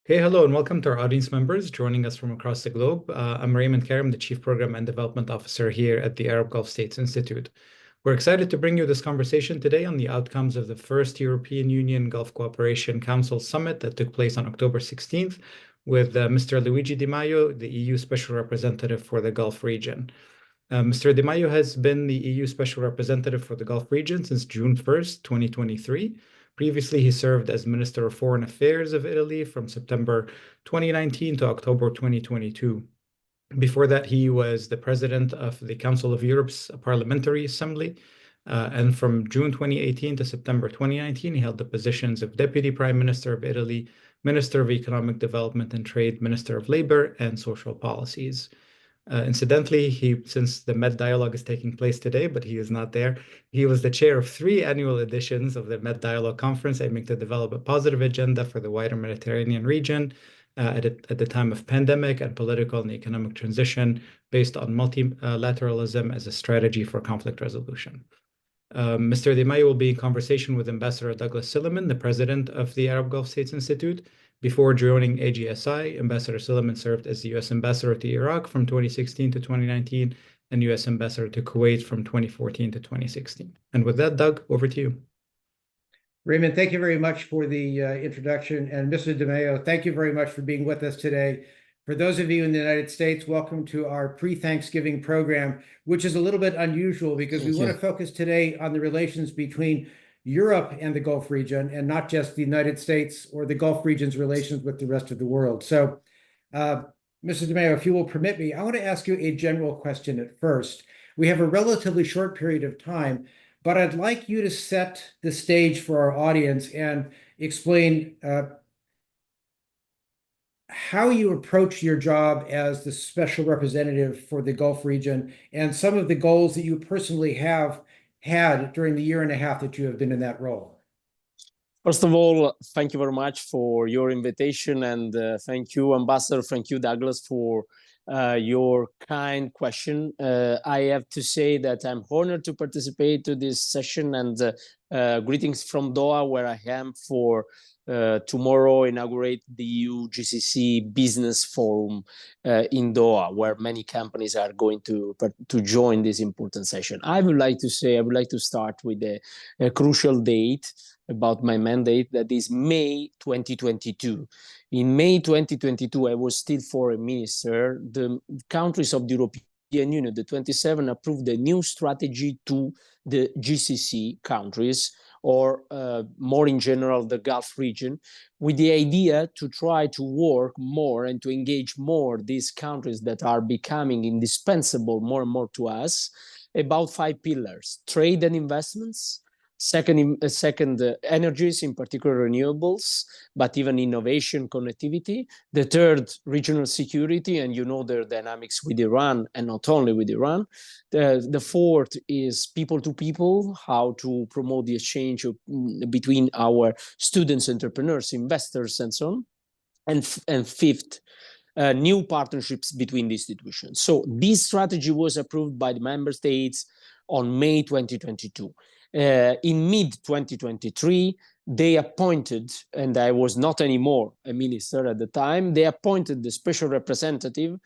Hey, hello, and welcome to our audience members joining us from across the globe. I'm Raymond Karim, the Chief Program and Development Officer here at the Arab Gulf States Institute. We're excited to bring you this conversation today on the outcomes of the first European Union Gulf Cooperation Council Summit that took place on October 16th with Mr. Luigi Di Maio, the EU Special Representative for the Gulf region. Mr. Di Maio has been the EU Special Representative for the Gulf region since June 1st, 2023. Previously, he served as Minister of Foreign Affairs of Italy from September 2019 to October 2022. Before that, he was the President of the Council of Europe's Parliamentary Assembly. And from June 2018 to September 2019, he held the positions of Deputy Prime Minister of Italy, Minister of Economic Development and Trade, Minister of Labor and Social Policies. Incidentally, since the Med Dialogue is taking place today, but he is not there, he was the chair of 3 annual editions of the Med Dialogue Conference, aiming to develop a positive agenda for the wider Mediterranean region at the time of pandemic and political and economic transition based on multilateralism as a strategy for conflict resolution. Mr. Di Maio will be in conversation with Ambassador Douglas Silliman, the president of the Arab Gulf States Institute. Before joining AGSI, Ambassador Silliman served as the U.S. Ambassador to Iraq from 2016 to 2019 and U.S. Ambassador to Kuwait from 2014 to 2016. And with that, Doug, over to you. Raymond, thank you very much for the introduction. And Mr. Di Maio, thank you very much for being with us today. For those of you in the United States, welcome to our pre-Thanksgiving program, which is a little bit unusual because we want to focus today on the relations between Europe and the Gulf region, and not just the United States or the Gulf region's relations with the rest of the world. So, Mr. Di Maio, if you will permit me, I want to ask you a general question at first. We have a relatively short period of time, but I'd like you to set the stage for our audience and explain how you approach your job as the special representative for the Gulf region and some of the goals that you personally have had during the year and a half that you have been in that role. First of all, thank you very much for your invitation, and thank you, Ambassador, thank you, Douglas, for your kind question. I have to say that I'm honored to participate to this session, and greetings from Doha, where I am for tomorrow inaugurate the EU-GCC business forum in Doha, where many companies are going to join this important session. I would like to start with a crucial date about my mandate, that is May 2022. In May 2022, I was still foreign minister. The countries of the European Union, the 27, approved a new strategy to the GCC countries, or more in general, the Gulf region, with the idea to try to work more and to engage more these countries that are becoming indispensable more and more to us, about 5 pillars: trade and investments, second, energies, in particular renewables, but even innovation, connectivity. The third, regional security, and you know their dynamics with Iran, and not only with Iran. The fourth is people to people, how to promote the exchange between our students, entrepreneurs, investors, and so on. And fifth, new partnerships between the institutions. So this strategy was approved by the member states on May 2022. In mid-2023, they appointed, and I was not anymore a minister at the time, they appointed the special representative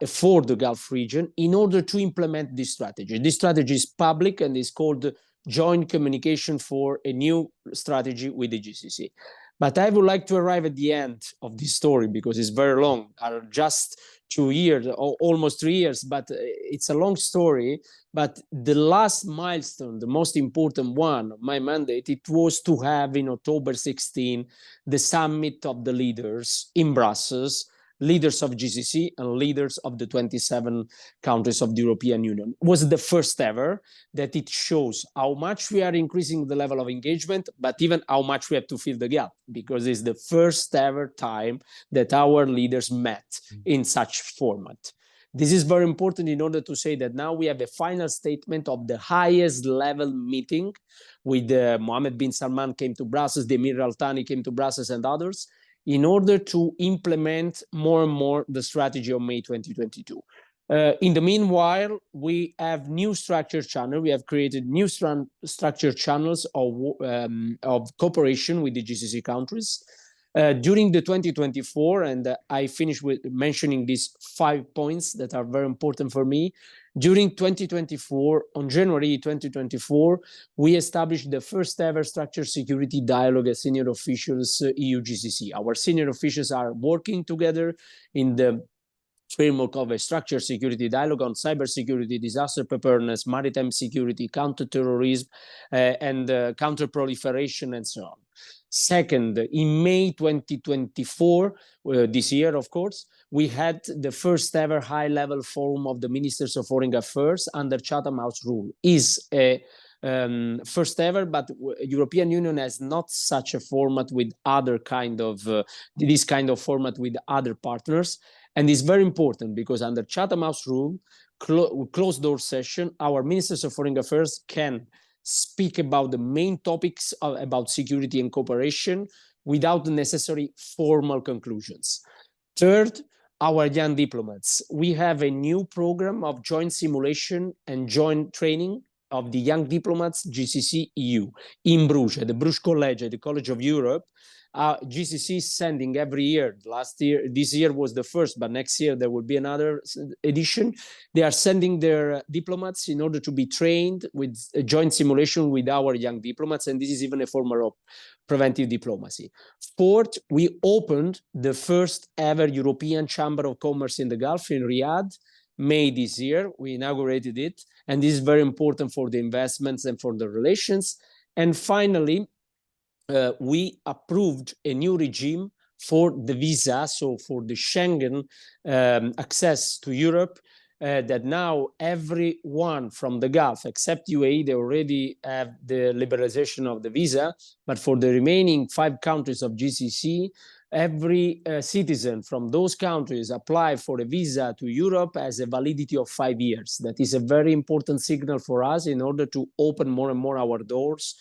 for the Gulf region in order to implement this strategy. This strategy is public and is called Joint Communication for a New Strategy with the GCC. But I would like to arrive at the end of this story because it's very long, just 2 years, almost 3 years, but it's a long story. But the last milestone, the most important one of my mandate, it was to have in October 16, the summit of the leaders in Brussels, leaders of GCC and leaders of the 27 countries of the European Union. It was the first ever that it shows how much we are increasing the level of engagement, but even how much we have to fill the gap, because it's the first ever time that our leaders met in such format. This is very important in order to say that now we have a final statement of the highest level meeting with Mohammed bin Salman came to Brussels, the Emir Al Thani came to Brussels, and others, in order to implement more and more the strategy of May 2022. In the meanwhile, we have new structured channels. We have created new structured channels of cooperation with the GCC countries. During the 2024, and I finish with mentioning these 5 points that are very important for me. During 2024, on January 2024, we established the first ever structured security dialogue as senior officials, EU-GCC. Our senior officials are working together in the framework of a structured security dialogue on cybersecurity, disaster preparedness, maritime security, counterterrorism, and counterproliferation, and so on. Second, in May 2024, this year, of course, we had the first ever high-level forum of the Ministers of Foreign Affairs under Chatham House rule. Is a first ever, but European Union has not such a format with other kind of, this kind of format with other partners. And it's very important because under Chatham House rule, closed door session, our Ministers of Foreign Affairs can speak about the main topics about security and cooperation without the necessary formal conclusions. Third, our young diplomats. We have a new program of joint simulation and joint training of the young diplomats GCC EU in Bruges, the Bruges College, the College of Europe. GCC is sending every year. This year was the first, but next year there will be another edition. They are sending their diplomats in order to be trained with a joint simulation with our young diplomats, and this is even a form of preventive diplomacy. Fourth, we opened the first ever European Chamber of Commerce in the Gulf in Riyadh, May this year. We inaugurated it, and this is very important for the investments and for the relations. And finally, we approved a new regime for the visa, so for the Schengen access to Europe, that now everyone from the Gulf, except UAE, they already have the liberalization of the visa, but for the remaining 5 countries of GCC, every citizen from those countries apply for a visa to Europe has a validity of 5 years. That is a very important signal for us in order to open more and more our doors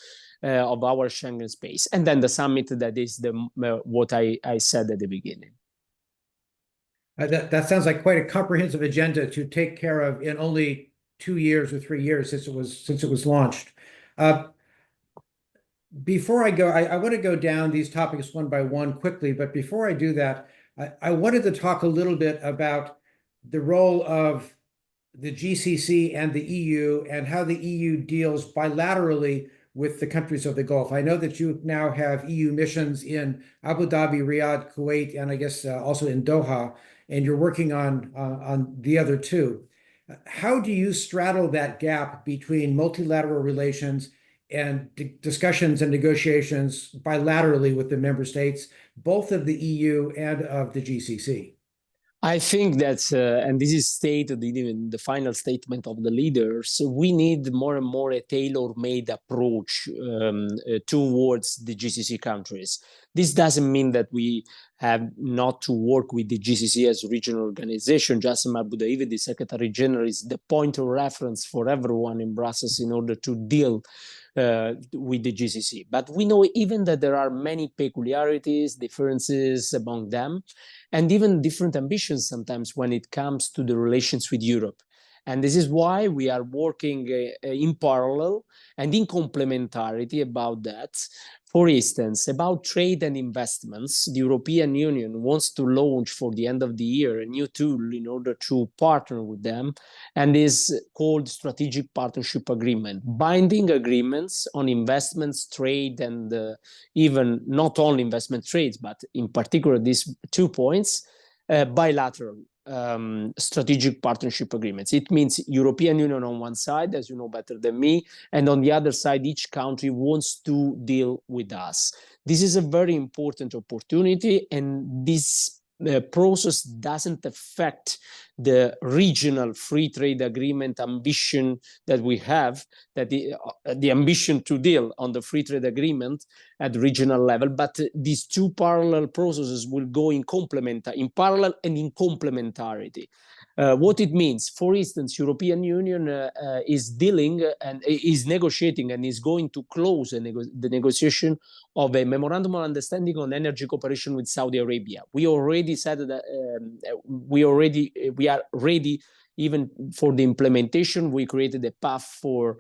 of our Schengen space. And then the summit, that is what I said at the beginning. That sounds like quite a comprehensive agenda to take care of in only 2 years or 3 years since it was launched. Before I go, I want to go down these topics one by one quickly, but before I do that, I wanted to talk a little bit about the role of the GCC and the EU and how the EU deals bilaterally with the countries of the Gulf. I know that you now have EU missions in Abu Dhabi, Riyadh, Kuwait, and I guess also in Doha, and you're working on the other 2. How do you straddle that gap between multilateral relations and discussions and negotiations bilaterally with the member states, both of the EU and of the GCC? I think that, and this is stated in the final statement of the leaders, we need more and more a tailor-made approach towards the GCC countries. This doesn't mean that we have not to work with the GCC as a regional organization. Jassim Abu Dhabi, the Secretary General, is the point of reference for everyone in Brussels in order to deal with the GCC. But we know even that there are many peculiarities, differences among them, and even different ambitions sometimes when it comes to the relations with Europe. And this is why we are working in parallel and in complementarity about that. For instance, about trade and investments, the European Union wants to launch for the end of the year a new tool in order to partner with them, and is called Strategic Partnership Agreement, binding agreements on investments, trade, and even not only investment trades, but in particular these 2 points, bilateral strategic partnership agreements. It means European Union on one side, as you know better than me, and on the other side, each country wants to deal with us. This is a very important opportunity, and this process doesn't affect the regional free trade agreement ambition that we have, that the ambition to deal on the free trade agreement at regional level, but these 2 parallel processes will go in parallel and in complementarity. What it means, for instance, European Union is dealing and is negotiating and is going to close the negotiation of a memorandum of understanding on energy cooperation with Saudi Arabia. We already said that we are ready even for the implementation. We created a path for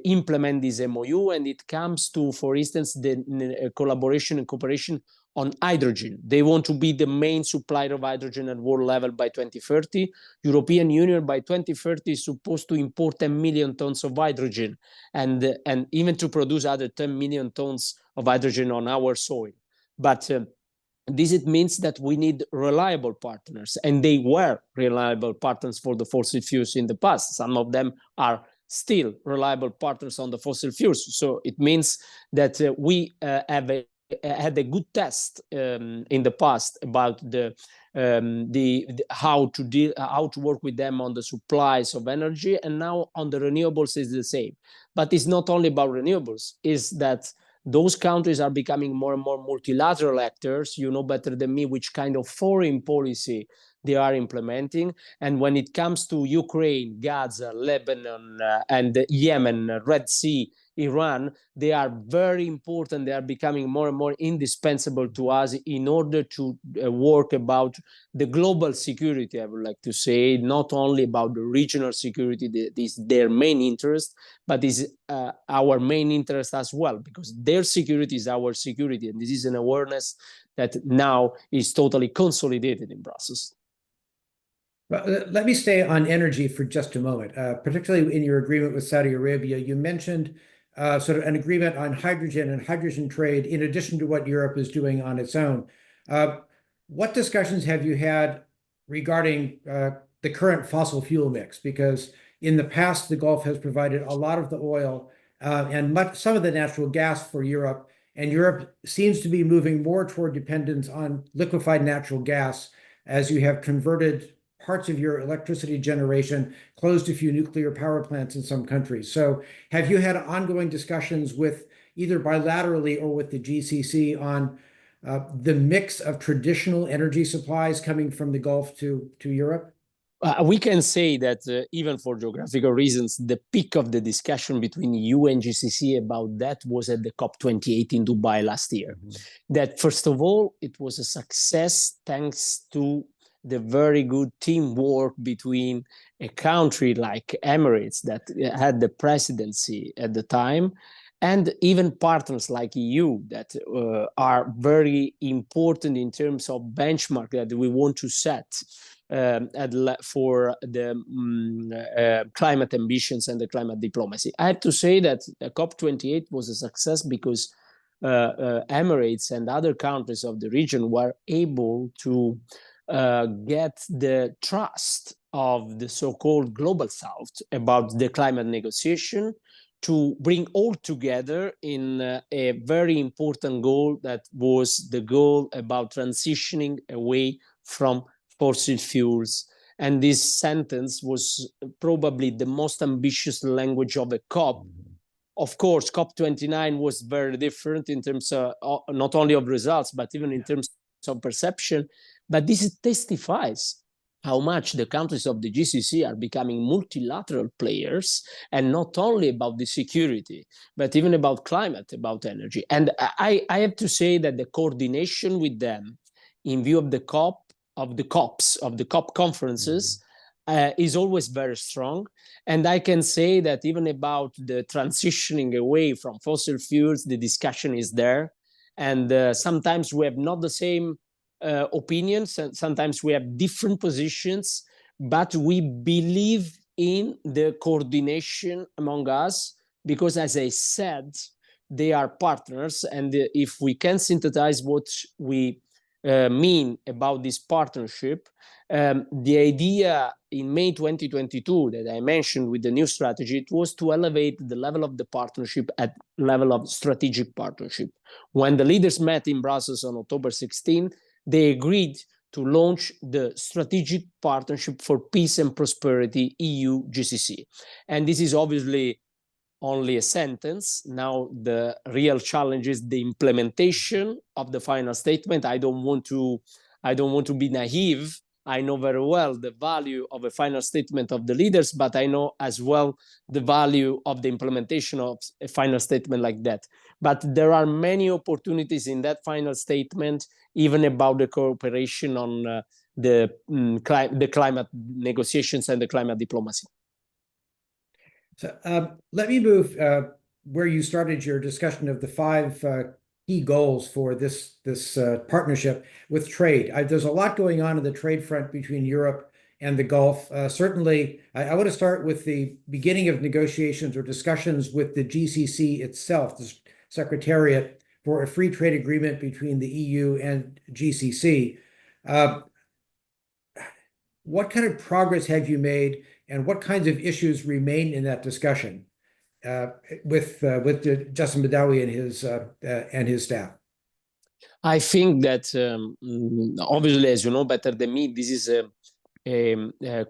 implement this MOU, and it comes to, for instance, the collaboration and cooperation on hydrogen. They want to be the main supplier of hydrogen at world level by 2030. European Union by 2030 is supposed to import 10 million tons of hydrogen and even to produce other 10 million tons of hydrogen on our soil. But this it means that we need reliable partners, and they were reliable partners for the fossil fuels in the past. Some of them are still reliable partners on the fossil fuels. So it means that we had a good test in the past about how to work with them on the supplies of energy, and now on the renewables is the same. But it's not only about renewables, is that those countries are becoming more and more multilateral actors. You know better than me which kind of foreign policy they are implementing. And when it comes to Ukraine, Gaza, Lebanon, and Yemen, Red Sea, Iran, they are very important. They are becoming more and more indispensable to us in order to work about the global security, I would like to say, not only about the regional security, that is their main interest, but is our main interest as well, because their security is our security. And this is an awareness that now is totally consolidated in Brussels. Well, let me stay on energy for just a moment, particularly in your agreement with Saudi Arabia. You mentioned sort of an agreement on hydrogen and hydrogen trade in addition to what Europe is doing on its own. What discussions have you had regarding the current fossil fuel mix? Because in the past, the Gulf has provided a lot of the oil and some of the natural gas for Europe, and Europe seems to be moving more toward dependence on liquefied natural gas as you have converted parts of your electricity generation, closed a few nuclear power plants in some countries. So have you had ongoing discussions with either bilaterally or with the GCC on the mix of traditional energy supplies coming from the Gulf to Europe? We can say that even for geographical reasons, the peak of the discussion between EU and GCC about that was at the COP28 in Dubai last year. Mm-hmm. That first of all, it was a success thanks to the very good teamwork between a country like Emirates that had the presidency at the time, and even partners like EU that are very important in terms of benchmark that we want to set for the climate ambitions and the climate diplomacy. I have to say that COP28 was a success because Emirates and other countries of the region were able to get the trust of the so-called global south about the climate negotiation, to bring all together in a very important goal that was the goal about transitioning away from fossil fuels. And this sentence was probably the most ambitious language of a COP. Of course, COP29 was very different in terms of not only of results, but even in terms of perception. But this testifies how much the countries of the GCC are becoming multilateral players, and not only about the security, but even about climate, about energy. And I have to say that the coordination with them in view of the COP, of the COP conferences, is always very strong. And I can say that even about the transitioning away from fossil fuels, the discussion is there. And sometimes we have not the same opinions, and sometimes we have different positions, but we believe in the coordination among us because, as I said, they are partners. And if we can synthesize what we mean about this partnership, the idea in May 2022 that I mentioned with the new strategy, it was to elevate the level of the partnership at level of strategic partnership. When the leaders met in Brussels on October 16, they agreed to launch the Strategic Partnership for Peace and Prosperity, EU-GCC. And this is obviously only a sentence. Now the real challenge is the implementation of the final statement. I don't want to be naive. I know very well the value of a final statement of the leaders, but I know as well the value of the implementation of a final statement like that. But there are many opportunities in that final statement, even about the cooperation on the climate negotiations and the climate diplomacy. So let me move where you started your discussion of the 5 key goals for this partnership with trade. There's a lot going on the trade front between Europe and the Gulf. Certainly, I want to start with the beginning of negotiations or discussions with the GCC itself, the Secretariat for a free trade agreement between the EU and GCC. What kind of progress have you made, and what kinds of issues remain in that discussion with Justin Badawi and his staff? I think that obviously, as you know better than me, this is a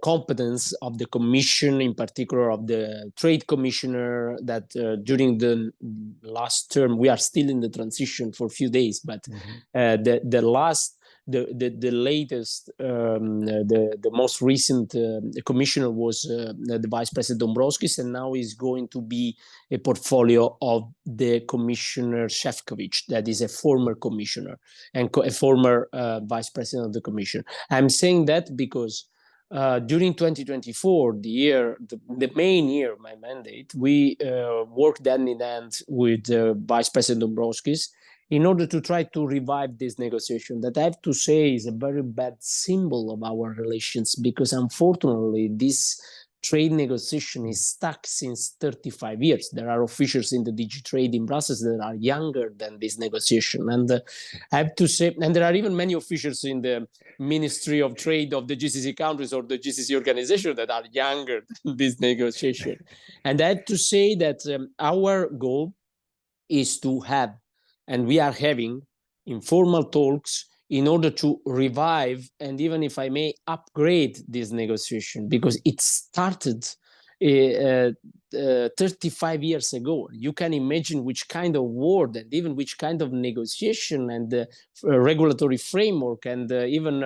competence of the Commission, in particular of the Trade Commissioner, that during the last term, we are still in the transition for a few days, but the latest, the most recent commissioner was the Vice President Dombrovskis, and now is going to be a portfolio of the Commissioner Šefčovič, that is a former commissioner and a former Vice President of the Commission. I'm saying that because during 2024, the main year of my mandate, we worked hand in hand with Vice President Dombrovskis in order to try to revive this negotiation that I have to say is a very bad symbol of our relations, because unfortunately this trade negotiation is stuck since 35 years. There are officials in the DG Trade in Brussels that are younger than this negotiation. And I have to say, and there are even many officials in the Ministry of Trade of the GCC countries or the GCC organization that are younger than this negotiation. And I have to say that our goal is to have, and we are having, informal talks in order to revive and, even if I may, upgrade this negotiation, because it started 35 years ago. You can imagine which kind of word and even which kind of negotiation and regulatory framework and even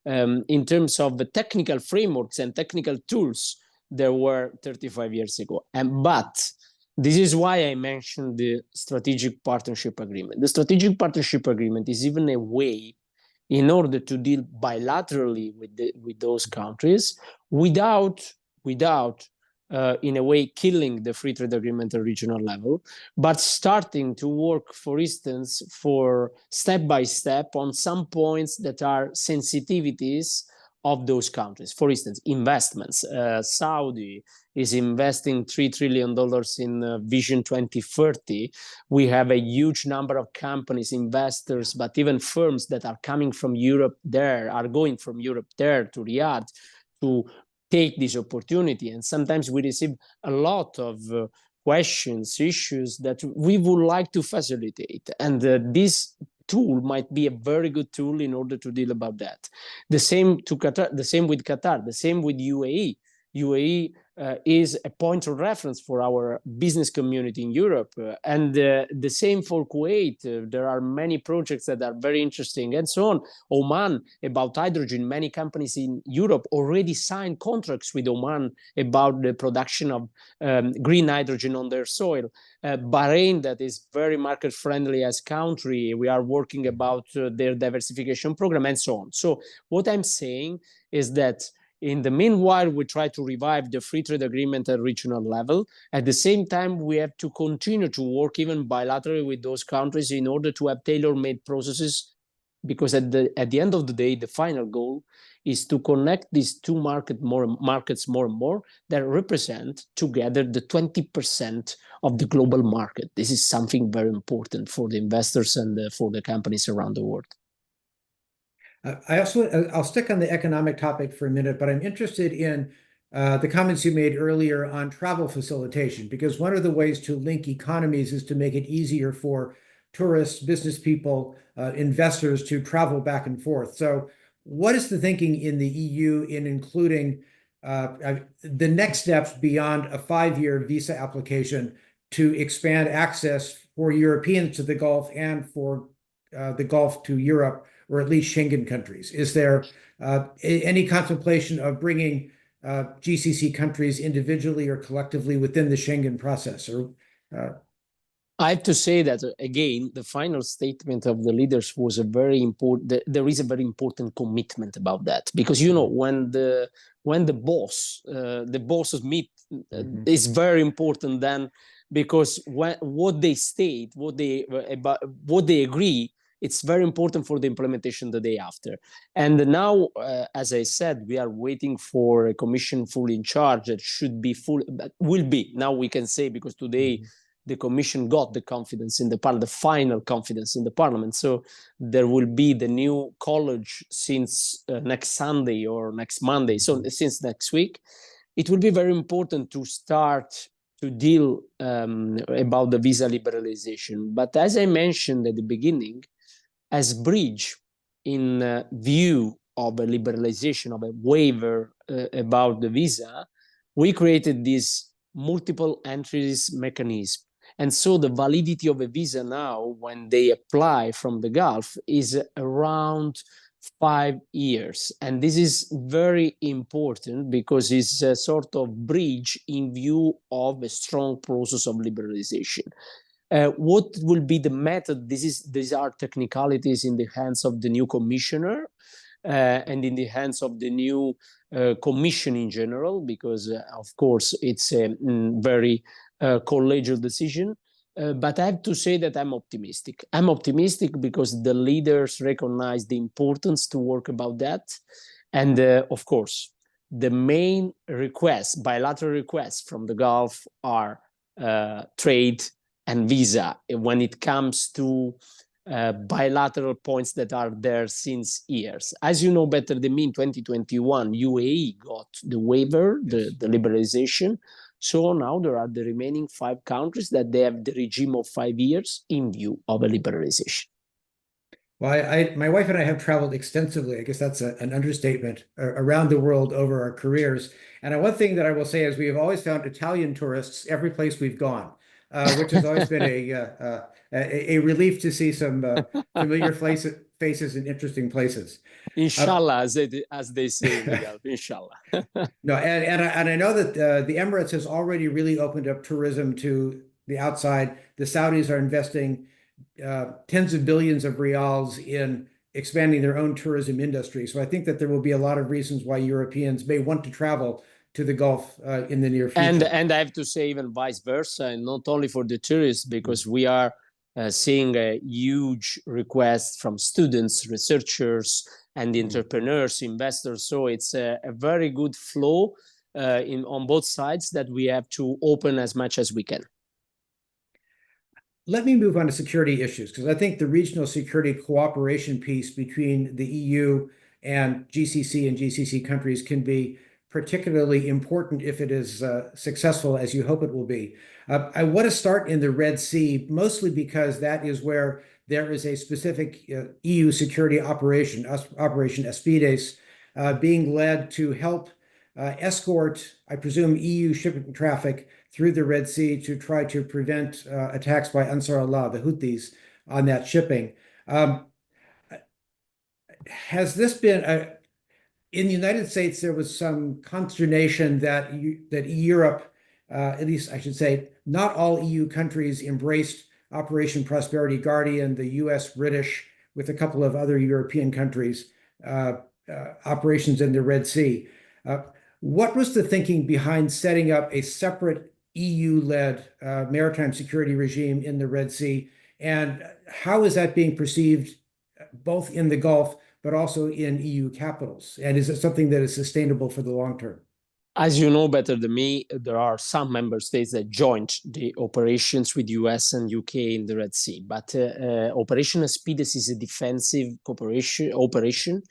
in terms of the technical frameworks and technical tools there were 35 years ago. But this is why I mentioned the strategic partnership agreement. The strategic partnership agreement is even a way in order to deal bilaterally with those countries without in a way killing the free trade agreement at regional level, but starting to work, for instance, for step by step on some points that are sensitivities of those countries. For instance, investments. Saudi is investing $3 trillion in Vision 2030. We have a huge number of companies, investors, but even firms that are coming from Europe there, are going from Europe there to Riyadh to take this opportunity. And sometimes we receive a lot of questions, issues that we would like to facilitate. And this tool might be a very good tool in order to deal about that. The same to Qatar, the same with Qatar, the same with UAE. UAE is a point of reference for our business community in Europe. And the same for Kuwait. There are many projects that are very interesting and so on. Oman, about hydrogen. Many companies in Europe already signed contracts with Oman about the production of green hydrogen on their soil. Bahrain, that is very market friendly as country. We are working about their diversification program and so on. So what I'm saying is that in the meanwhile, we try to revive the free trade agreement at regional level. At the same time, we have to continue to work even bilaterally with those countries in order to have tailor-made processes, because at the end of the day, the final goal is to connect these two markets more and more that represent together the 20% of the global market. This is something very important for the investors and for the companies around the world. I'll stick on the economic topic for a minute, but I'm interested in the comments you made earlier on travel facilitation, because one of the ways to link economies is to make it easier for tourists, business people, investors to travel back and forth. So what is the thinking in the EU in including the next steps beyond a 5-year visa application to expand access for Europeans to the Gulf and for the Gulf to Europe, or at least Schengen countries? Is there any contemplation of bringing GCC countries individually or collectively within the Schengen process? I have to say that, again, the final statement of the leaders was a very important, there is a very important commitment about that. Because, you know, when the bosses meet, it's very important then because what they state, what they agree, it's very important for the implementation the day after. And now, as I said, we are waiting for a commission fully in charge that should be will be. Now we can say, because today the commission got the confidence in the parliament, the final confidence in the parliament. So there will be the new college since next Sunday or next Monday. So since next week, it will be very important to start to deal about the visa liberalization. But as I mentioned at the beginning, as bridge in view of a liberalization, of a waiver about the visa, we created this multiple entries mechanism. And so the validity of a visa now, when they apply from the Gulf, is around 5 years. And this is very important because it's a sort of bridge in view of a strong process of liberalization. What will be the method? These are technicalities in the hands of the new commissioner and in the hands of the new commission in general, because of course it's a very collegial decision. But I have to say that I'm optimistic. I'm optimistic because the leaders recognize the importance to work about that. And of course, the main requests, bilateral requests from the Gulf are trade and visa when it comes to bilateral points that are there since years. As you know better than me, in 2021, UAE got the waiver, the liberalization. So now there are the remaining 5 countries that they have the regime of 5 years in view of a liberalization. Well, my wife and I have traveled extensively. I guess that's an understatement around the world over our careers. And one thing that I will say is we have always found Italian tourists every place we've gone, which has always been a relief to see some familiar faces in interesting places. Inshallah, as they say in the Gulf, inshallah. No, and I know that the Emirates has already really opened up tourism to the outside. The Saudis are investing tens of billions of riyals in expanding their own tourism industry. So I think that there will be a lot of reasons why Europeans may want to travel to the Gulf in the near future. And I have to say even vice versa, and not only for the tourists, because we are seeing a huge request from students, researchers, and entrepreneurs, investors. So it's a very good flow on both sides that we have to open as much as we can. Let me move on to security issues, because I think the regional security cooperation piece between the EU and GCC and GCC countries can be particularly important if it is successful, as you hope it will be. I want to start in the Red Sea, mostly because that is where there is a specific EU security operation, Operation AGSIW, being led to help escort, I presume, EU shipping traffic through the Red Sea to try to prevent attacks by Ansar Allah, the Houthis, on that shipping. Has this been in the United States? There was some consternation that Europe, at least I should say, not all EU countries embraced Operation Prosperity Guardian, the US, British, with a couple of other European countries, operations in the Red Sea. What was the thinking behind setting up a separate EU-led maritime security regime in the Red Sea? And how is that being perceived both in the Gulf, but also in EU capitals? And is it something that is sustainable for the long term? As you know better than me, there are some member states that joined the operations with US and UK in the Red Sea. But Operation AGSIW is a defensive operation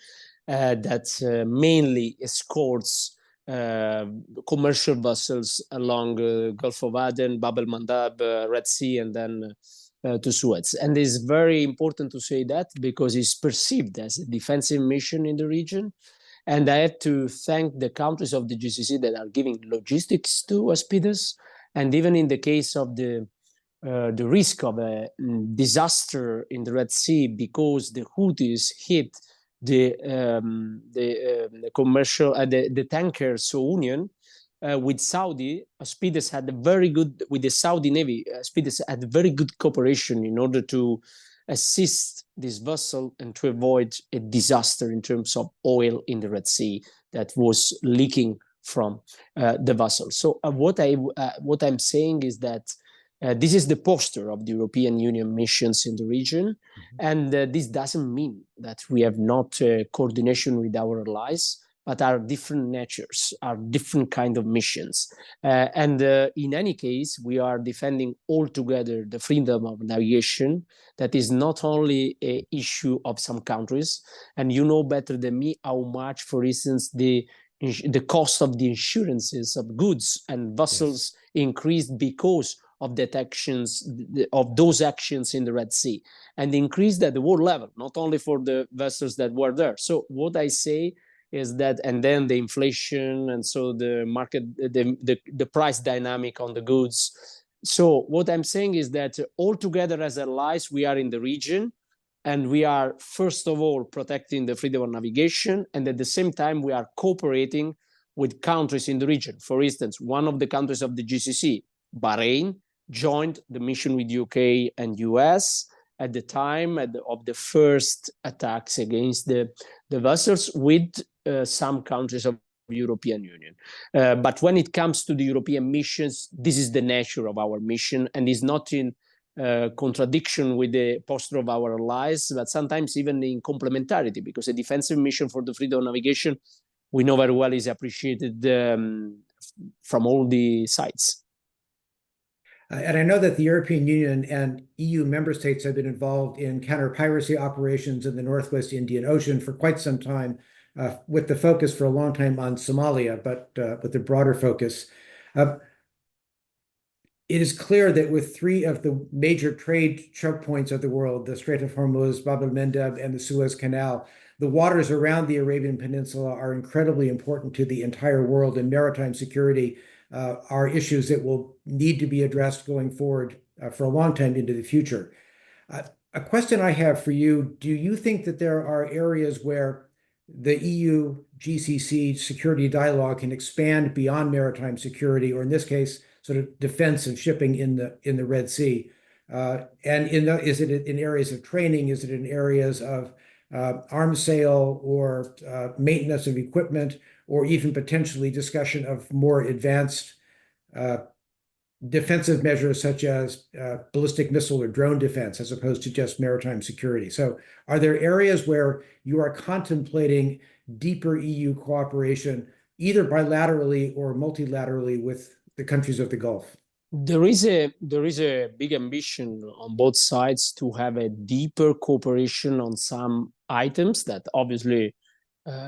that mainly escorts commercial vessels along Gulf of Aden, Bab el-Mandab, Red Sea, and then to Suez. And it's very important to say that because it's perceived as a defensive mission in the region. And I have to thank the countries of the GCC that are giving logistics to AGSIW. And even in the case of the risk of a disaster in the Red Sea, because the Houthis hit the commercial, the tanker Union with Saudi, AGSIW had a very good, with the Saudi Navy, AGSIW had very good cooperation in order to assist this vessel and to avoid a disaster in terms of oil in the Red Sea that was leaking from the vessel. So what I'm saying is that This is the poster of the European Union missions in the region. And this doesn't mean that we have not coordination with our allies, but are different natures, are different kind of missions. And in any case, we are defending altogether the freedom of navigation. That is not only an issue of some countries. And you know better than me how much, for instance, the cost of the insurances of goods and vessels increased because of detections of those actions in the Red Sea, and increased at the world level, not only for the vessels that were there. So what I say is that, and then the inflation, and so the market, the price dynamic on the goods. So what I'm saying is that altogether as allies, we are in the region, and we are, first of all, protecting the freedom of navigation, and at the same time, we are cooperating with countries in the region. For instance, one of the countries of the GCC, Bahrain, joined the mission with UK and US at the time of the first attacks against the vessels with some countries of the European Union. But when it comes to the European missions, this is the nature of our mission, and is not in contradiction with the posture of our allies, but sometimes even in complementarity, because a defensive mission for the freedom of navigation, we know very well, is appreciated from all the sides. And I know that the European Union and EU member states have been involved in counter-piracy operations in the Northwest Indian Ocean for quite some time, with the focus for a long time on Somalia, but with a broader focus. It is clear that with three of the major trade choke points of the world, the Strait of Hormuz, Bab el-Mandeb, and the Suez Canal, the waters around the Arabian Peninsula are incredibly important to the entire world, and maritime security are issues that will need to be addressed going forward for a long time into the future. A question I have for you, do you think that there are areas where the EU-GCC security dialogue can expand beyond maritime security, or in this case, sort of defense and shipping in the Red Sea? And is it in areas of training? Is it in areas of arms sale or maintenance of equipment, or even potentially discussion of more advanced defensive measures such as ballistic missile or drone defense, as opposed to just maritime security? So are there areas where you are contemplating deeper EU cooperation, either bilaterally or multilaterally with the countries of the Gulf? There is a big ambition on both sides to have a deeper cooperation on some items that obviously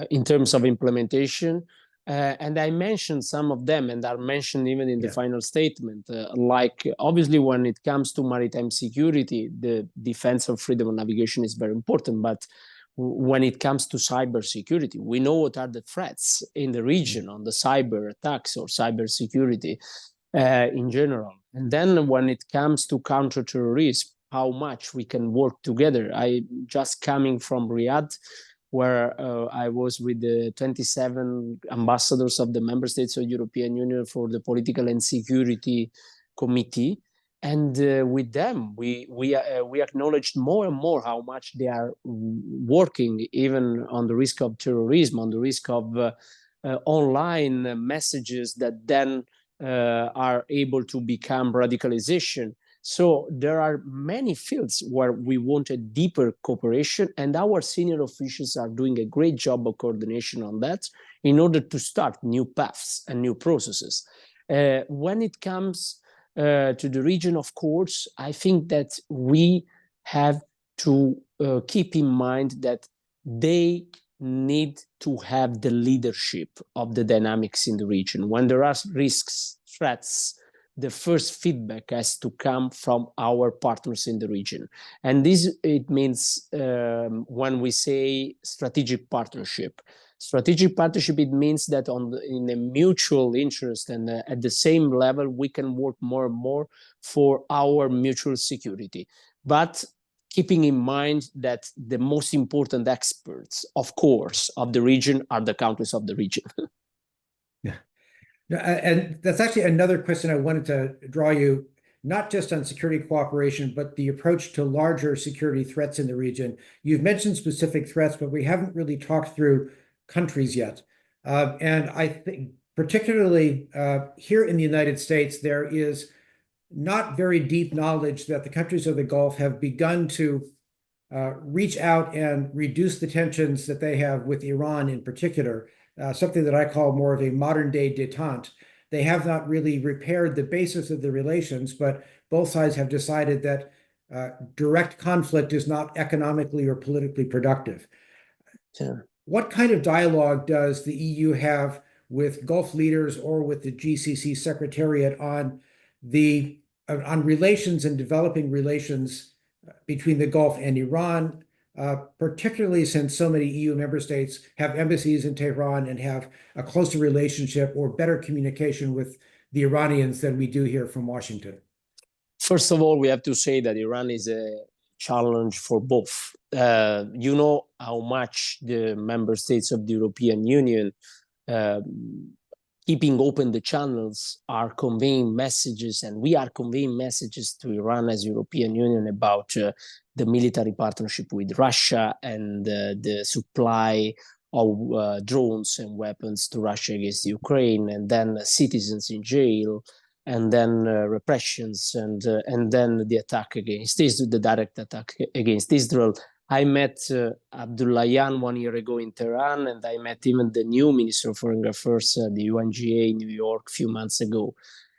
in terms of implementation, and I mentioned some of them, and are mentioned even in the final statement, like obviously when it comes to maritime security, the defense of freedom of navigation is very important, but when it comes to cyber security, we know what are the threats in the region on the cyber attacks or cyber security in general. And then when it comes to counterterrorism, how much we can work together. I just coming from Riyadh, where I was with the 27 ambassadors of the member states of the European Union for the Political and Security Committee. And with them, we acknowledged more and more how much they are working even on the risk of terrorism, on the risk of online messages that then are able to become radicalization. So there are many fields where we want a deeper cooperation, and our senior officials are doing a great job of coordination on that in order to start new paths and new processes. When it comes to the region, of course, I think that we have to keep in mind that they need to have the leadership of the dynamics in the region. When there are risks, threats, the first feedback has to come from our partners in the region. And this, it means when we say strategic partnership, it means that in a mutual interest and at the same level, we can work more and more for our mutual security. But keeping in mind that the most important experts, of course, of the region are the countries of the region. Yeah. And that's actually another question I wanted to draw you, not just on security cooperation, but the approach to larger security threats in the region. You've mentioned specific threats, but we haven't really talked through countries yet. And I think particularly here in the United States, there is not very deep knowledge that the countries of the Gulf have begun to reach out and reduce the tensions that they have with Iran in particular, something that I call more of a modern day détente. They have not really repaired the basis of the relations, but both sides have decided that direct conflict is not economically or politically productive. Sure. What kind of dialogue does the EU have with Gulf leaders or with the GCC Secretariat on relations and developing relations between the Gulf and Iran, particularly since so many EU member states have embassies in Tehran and have a closer relationship or better communication with the Iranians than we do here from Washington? First of all, we have to say that Iran is a challenge for both. You know how much the member states of the European Union, keeping open the channels, are conveying messages, and we are conveying messages to Iran as European Union about the military partnership with Russia and the supply of drones and weapons to Russia against Ukraine, and then citizens in jail, and then repressions, and then the attack against Israel, the direct attack against Israel. I met Abdullahian 1 year ago in Tehran, and I met even the new Minister of Foreign Affairs, the UNGA in New York a few months ago.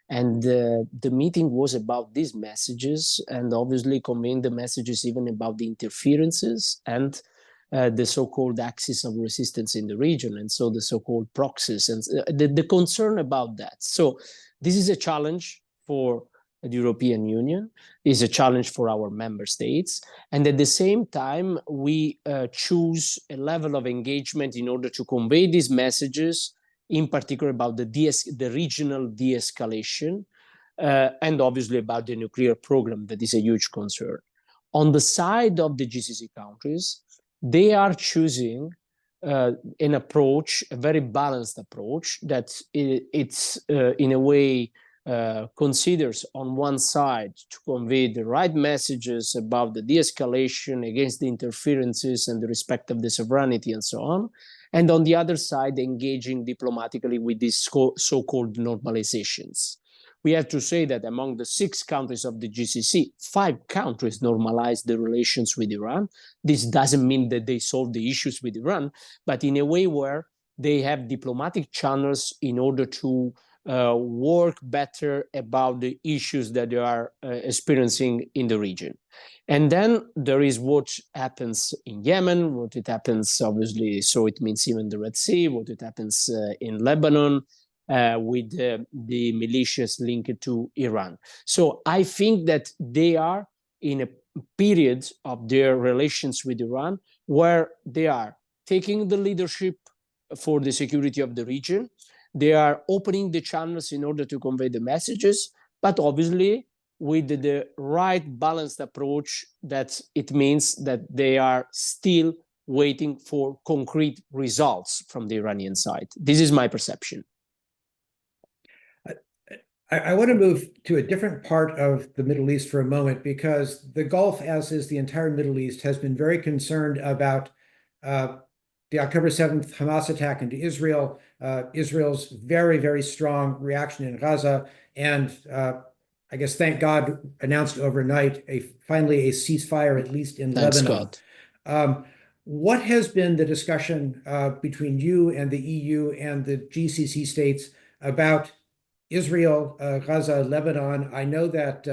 And the meeting was about these messages, and obviously conveying the messages even about the interferences and the so-called axis of resistance in the region, and so the so-called proxies, and the concern about that. So this is a challenge for the European Union, is a challenge for our member states. And at the same time, we choose a level of engagement in order to convey these messages, in particular about the regional de-escalation, and obviously about the nuclear program that is a huge concern. On the side of the GCC countries, they are choosing an approach, a very balanced approach, that it's in a way considers on one side to convey the right messages about the de-escalation, against the interferences and the respect of the sovereignty and so on, and on the other side engaging diplomatically with these so-called normalizations. We have to say that among the 6 countries of the GCC, 5 countries normalized the relations with Iran. This doesn't mean that they solve the issues with Iran, but in a way where they have diplomatic channels in order to work better about the issues that they are experiencing in the region. And then there is what happens in Yemen, what it happens, obviously, so it means even the Red Sea, what it happens in Lebanon, with the militias linked to Iran. So I think that they are in a period of their relations with Iran where they are taking the leadership for the security of the region. They are opening the channels in order to convey the messages, but obviously with the right balanced approach, that it means that they are still waiting for concrete results from the Iranian side. This is my perception. I want to move to a different part of the Middle East for a moment, because the Gulf, as is the entire Middle East, has been very concerned about the October 7th Hamas attack into Israel, Israel's very, very strong reaction in Gaza, and I guess, thank God, announced overnight finally a ceasefire, at least in Lebanon. What has been the discussion between you and the EU and the GCC states about Israel, Gaza, Lebanon? I know that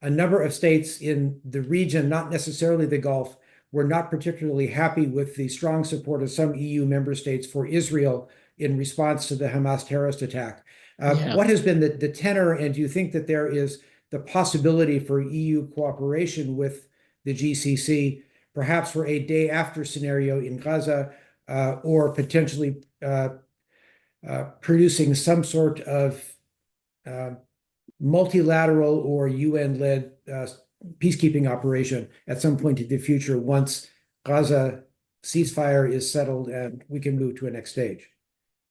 a number of states in the region, not necessarily the Gulf, were not particularly happy with the strong support of some EU member states for Israel in response to the Hamas terrorist attack. What has been the tenor, and do you think that there is the possibility for EU cooperation with the GCC, perhaps for a day after scenario in Gaza, or potentially producing some sort of multilateral or UN-led peacekeeping operation at some point in the future once Gaza ceasefire is settled and we can move to a next stage?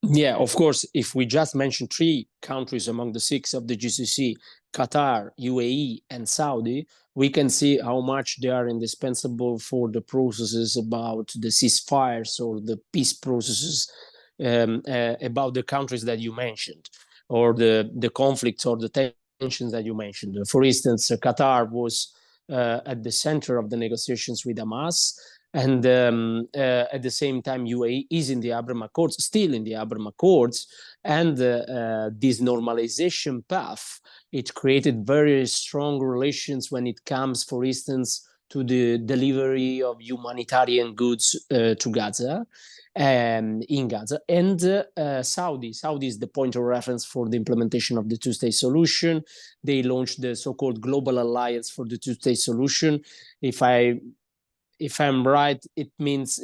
Yeah, of course, if we just mention 3 countries among the 6 of the GCC, Qatar, UAE, and Saudi, we can see how much they are indispensable for the processes about the ceasefires or the peace processes about the countries that you mentioned, or the conflicts or the dimensions that you mentioned. For instance, Qatar was at the center of the negotiations with Hamas. And at the same time, UAE is in the Abraham Accords, still in the Abraham Accords. And this normalization path, it created very strong relations when it comes, for instance, to the delivery of humanitarian goods to Gaza, in Gaza. And Saudi is the point of reference for the implementation of the two-state solution. They launched the so-called Global Alliance for the two-state solution. If I'm right, it means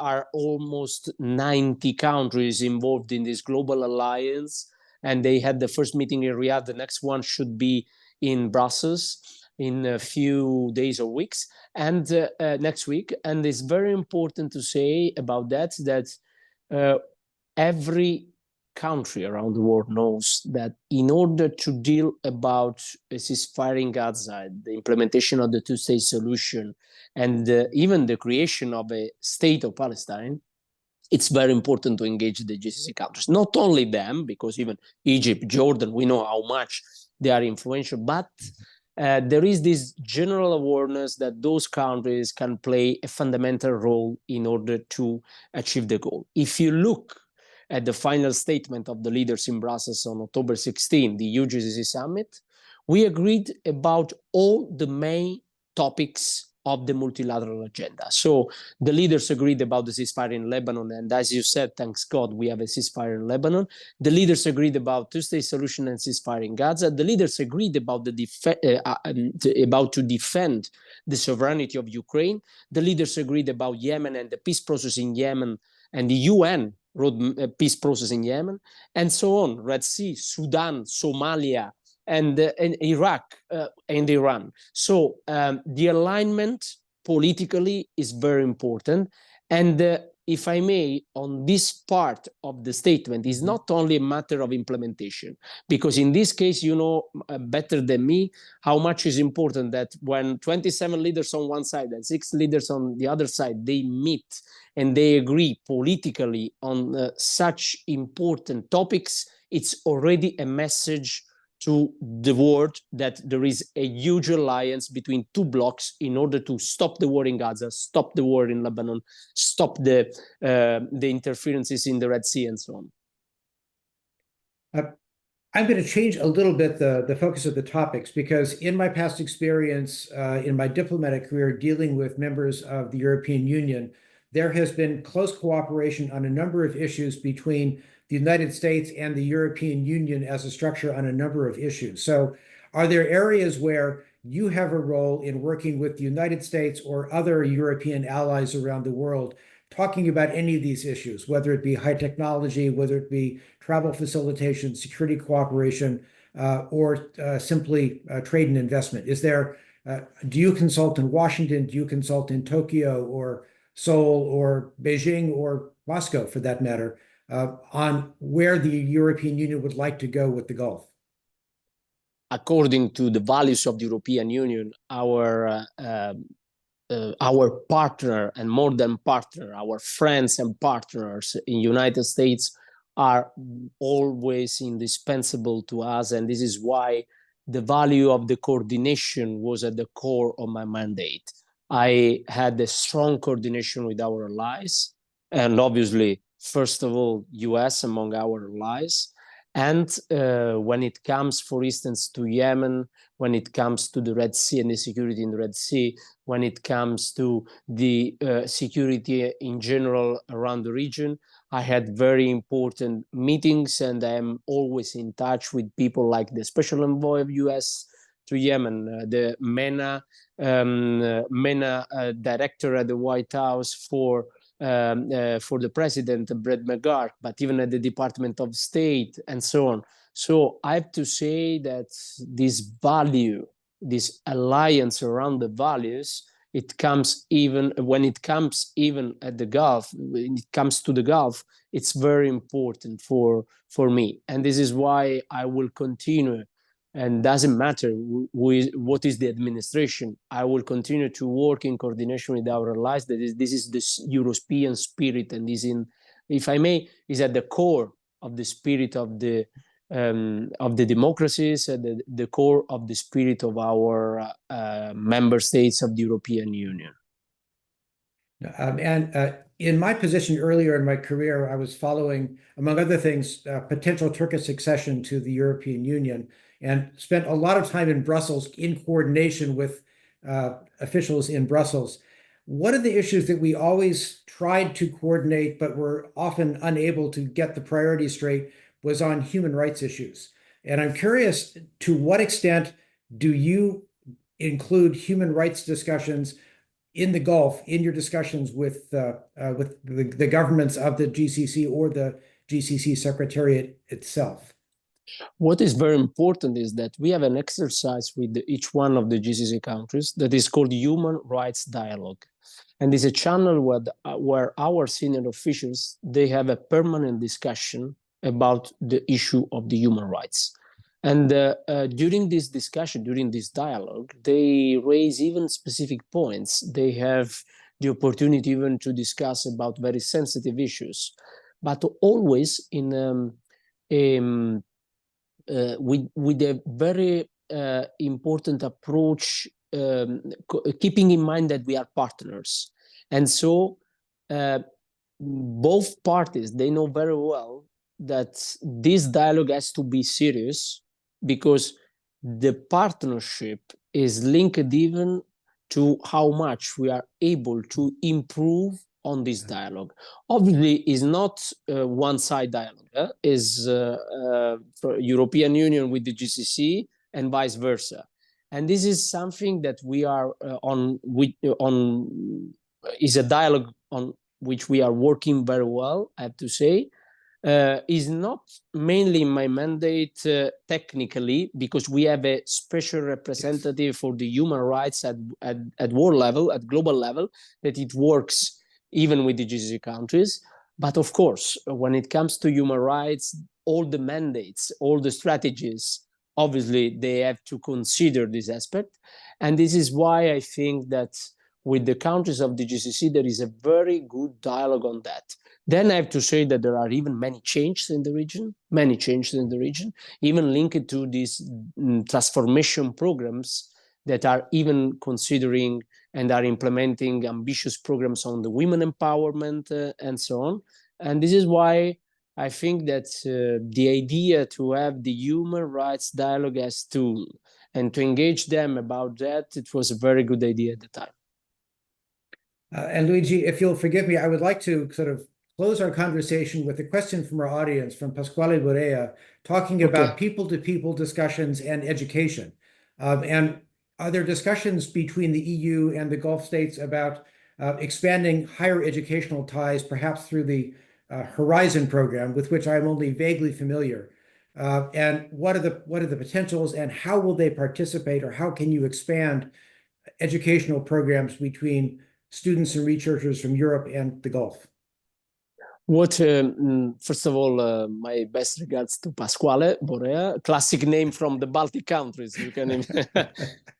are almost 90 countries involved in this global alliance. And they had the first meeting in Riyadh. The next one should be in Brussels in a few days or weeks, and next week. And it's very important to say about that, every country around the world knows that in order to deal about a ceasefire in Gaza, the implementation of the two-state solution, and even the creation of a state of Palestine, it's very important to engage the GCC countries. Not only them, because even Egypt, Jordan, we know how much they are influential, but there is this general awareness that those countries can play a fundamental role in order to achieve the goal. If you look at the final statement of the leaders in Brussels on October 16, the EU-GCC summit, we agreed about all the main topics of the multilateral agenda. So the leaders agreed about the ceasefire in Lebanon, and as you said, thanks God, we have a ceasefire in Lebanon. The leaders agreed about two-state solution and ceasefire in Gaza. The leaders agreed about about to defend the sovereignty of Ukraine. The leaders agreed about Yemen and the peace process in Yemen, and the UN wrote peace process in Yemen, and so on. Red Sea, Sudan, Somalia, and Iraq and Iran. So the alignment politically is very important. And if I may, on this part of the statement is not only a matter of implementation, because in this case, you know better than me how much is important that when 27 leaders on one side and 6 leaders on the other side, they meet and they agree politically on such important topics, it's already a message to the world that there is a huge alliance between two blocks in order to stop the war in Gaza, stop the war in Lebanon, stop the interferences in the Red Sea, and so on. I'm going to change a little bit the focus of the topics, because in my past experience, in my diplomatic career dealing with members of the European Union, there has been close cooperation on a number of issues between the United States and the European Union as a structure on a number of issues. So are there areas where you have a role in working with the United States or other European allies around the world, talking about any of these issues, whether it be high technology, whether it be travel facilitation, security cooperation, or simply trade and investment? Is there, do you consult in Washington? Do you consult in Tokyo or Seoul or Beijing or Moscow, for that matter, on where the European Union would like to go with the Gulf? According to the values of the European Union, our partner, and more than partner, our friends and partners in United States are always indispensable to us. And this is why the value of the coordination was at the core of my mandate. I had a strong coordination with our allies, and obviously, first of all, US among our allies. And when it comes, for instance, to Yemen, when it comes to the Red Sea and the security in the Red Sea, when it comes to the security in general around the region, I had very important meetings, and I am always in touch with people like the Special Envoy of US to Yemen, the MENA director at the White House for the president, Brett McGurk, but even at the Department of State, and so on. So I have to say that this value, this alliance around the values, it comes even when it comes even at the Gulf, when it comes to the Gulf, it's very important for me. And this is why I will continue. And doesn't matter what is the administration, I will continue to work in coordination with our allies. This is this European spirit, and this, if I may, is at the core of the spirit of the of the democracies, the core of the spirit of our member states of the European Union. In my position earlier in my career, I was following, among other things, potential Turkish accession to the European Union, and spent a lot of time in Brussels in coordination with officials in Brussels. One of the issues that we always tried to coordinate, but were often unable to get the priorities straight, was on human rights issues. And I'm curious, to what extent do you include human rights discussions in the Gulf in your discussions with the governments of the GCC or the GCC Secretariat itself? What is very important is that we have an exercise with each one of the GCC countries that is called Human Rights Dialogue. And it's a channel where our senior officials, they have a permanent discussion about the issue of the human rights. And during this discussion, during this dialogue, they raise even specific points. They have the opportunity even to discuss about very sensitive issues, but always in with a very important approach, keeping in mind that we are partners. And so both parties, they know very well that this dialogue has to be serious, because the partnership is linked even to how much we are able to improve on this dialogue. Obviously, is not one-side dialogue. Is European Union with the GCC and vice versa. And this is something that we are is a dialogue on which we are working very well, I have to say. Is not mainly my mandate technically, because we have a special representative for the human rights at world level, at global level, that it works even with the GCC countries. But of course, when it comes to human rights, all the mandates, all the strategies, obviously they have to consider this aspect. And this is why I think that with the countries of the GCC, there is a very good dialogue on that. Then I have to say that there are even many changes in the region, even linked to these transformation programs that are even considering and are implementing ambitious programs on the women empowerment and so on. And this is why I think that the idea to have the human rights dialogue as tool and to engage them about that, it was a very good idea at the time. And Luigi, if you'll forgive me, I would like to sort of close our conversation with a question from our audience, from Pasquale Borea, talking about people-to-people discussions and education. And are there discussions between the EU and the Gulf states about expanding higher educational ties, perhaps through the Horizon program, with which I'm only vaguely familiar? And what are the potentials, and how will they participate, or how can you expand educational programs between students and researchers from Europe and the Gulf? First of all, my best regards to Pasquale Borea, classic name from the Baltic countries, you can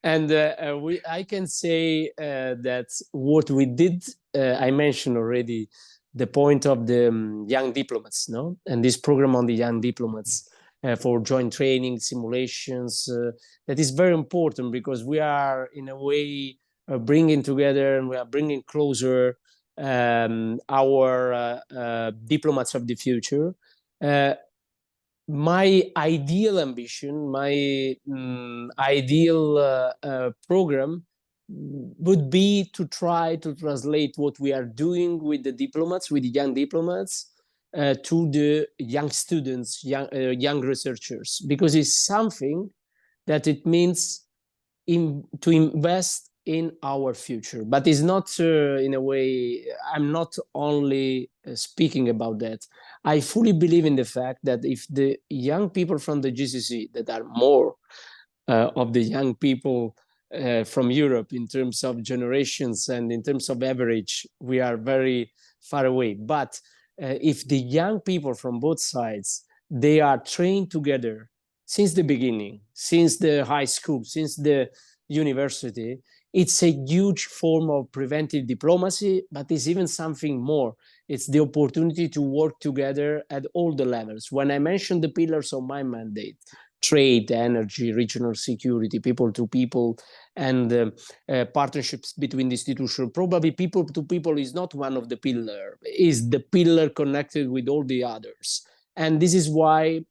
and I can say that what we did, I mentioned already the point of the young diplomats, no? And this program on the young diplomats for joint training, simulations, that is very important, because we are in a way bringing together, and we are bringing closer our diplomats of the future. My ideal ambition, my ideal program would be to try to translate what we are doing with the diplomats, with the young diplomats, to the young students, young researchers, because it's something that it means to invest in our future. But it's not in a way, I'm not only speaking about that. I fully believe in the fact that if the young people from the GCC, that are more of the young people from Europe in terms of generations and in terms of average, we are very far away. But if the young people from both sides, they are trained together since the beginning, since the high school, since the university, it's a huge form of preventive diplomacy, but it's even something more. It's the opportunity to work together at all the levels. When I mentioned the pillars of my mandate, trade, energy, regional security, people to people, and partnerships between the institutions, probably people to people is not one of the pillars, is the pillar connected with all the others. And this is why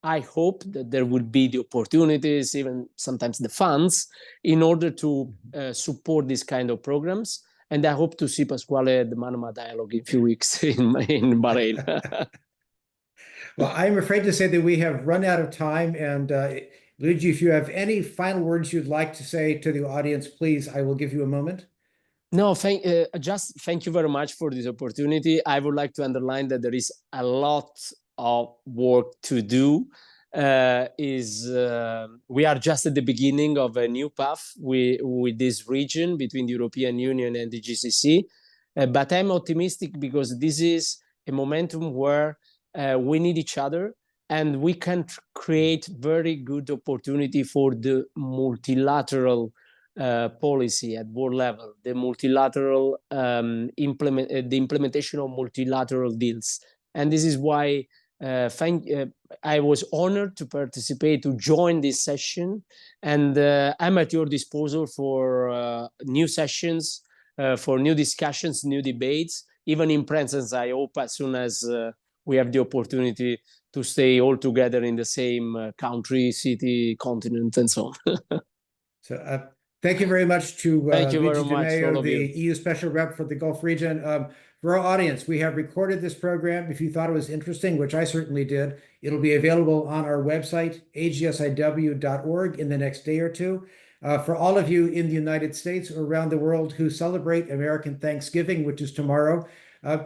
I hope that there will be the opportunities, even sometimes the funds, in order to support this kind of programs. And I hope to see Pasquale at the Manama Dialogue in a few weeks in Bahrain. Well, I'm afraid to say that we have run out of time. And Luigi, if you have any final words you'd like to say to the audience, please, I will give you a moment. No, thank you very much for this opportunity. I would like to underline that there is a lot of work to do. We are just at the beginning of a new path with this region between the European Union and the GCC. But I'm optimistic because this is a momentum where we need each other, and we can create very good opportunity for the multilateral policy at world level, the multilateral the implementation of multilateral deals. And this is why I was honored to participate, to join this session, and I'm at your disposal for new sessions, for new discussions, new debates, even in presence, I hope, as soon as we have the opportunity to stay all together in the same country, city, continent, and so on. So thank you very much to Luigi Di Maio, the EU Special Rep for the Gulf region. For our audience, we have recorded this program. If you thought it was interesting, which I certainly did, it'll be available on our website, agsiw.org, in the next day or two. For all of you in the United States or around the world who celebrate American Thanksgiving, which is tomorrow,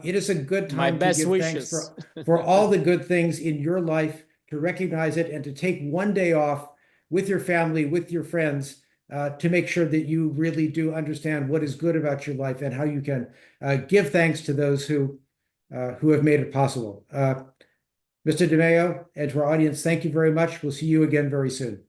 it is a good time to give thanks for all the good things in your life, to recognize it, and to take one day off with your family, with your friends, to make sure that you really do understand what is good about your life and how you can give thanks to those who have made it possible. Mr. Di Maio, and to our audience, thank you very much. We'll see you again very soon.